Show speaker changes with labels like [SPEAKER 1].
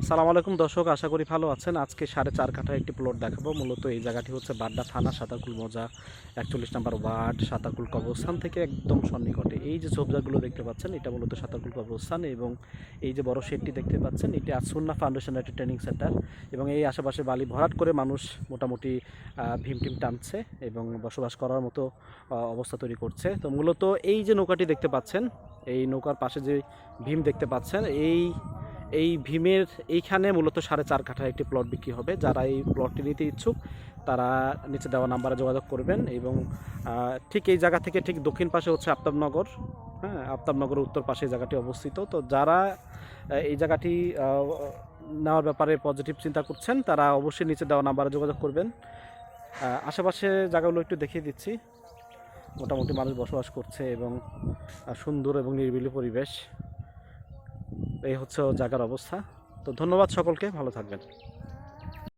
[SPEAKER 1] সালাম আলাইকুম দর্শক, আশা করি ভালো আছেন। আজকে 4.5 কাঠা একটি প্লট দেখাবো। মূলত এই জায়গাটি হচ্ছে বাড্ডা থানা, সাতারকুল মৌজা, 41 নম্বর ওয়ার্ড, সাতারকুল কবরস্থান থেকে একদম সন্নিকটে। এই যে ঝোপঝাড়গুলো দেখতে পাচ্ছেন, এটা মূলত সাতারকুল কবরস্থান। এবং এই যে বড় শেডটি দেখতে পাচ্ছেন, এটি আসুন্না ফাউন্ডেশনের একটি ট্রেনিং সেন্টার। এবং এই আশেপাশে বালি ভরাট করে মানুষ মোটামুটি ভীম টিম টানছে এবং বসবাস করার মতো অবস্থা তৈরি করছে। তো মূলত এই যে নৌকাটি দেখতে পাচ্ছেন, এই নৌকার পাশে যে ভীম দেখতে পাচ্ছেন, এই ভীমের এইখানে মূলত 4.5 কাঠা একটি প্লট বিক্রি হবে। যারা এই প্লটটি নিতে ইচ্ছুক তারা নিচে দেওয়া নাম্বারে যোগাযোগ করবেন। এবং ঠিক এই জায়গা থেকে ঠিক দক্ষিণ পাশে হচ্ছে আফতাবনগর। হ্যাঁ, আফতাবনগরের উত্তর পাশে এই জায়গাটি অবস্থিত। তো যারা এই জায়গাটি নেওয়ার ব্যাপারে পজিটিভ চিন্তা করছেন তারা অবশ্যই নিচে দেওয়া নাম্বারে যোগাযোগ করবেন। আশেপাশে জায়গাগুলো একটু দেখিয়ে দিচ্ছি। মোটামুটি মানুষ বসবাস করছে এবং সুন্দর এবং নিরিবিলি পরিবেশ। এই হচ্ছে জায়গার অবস্থা। তো ধন্যবাদ সকলকে, ভালো থাকবেন।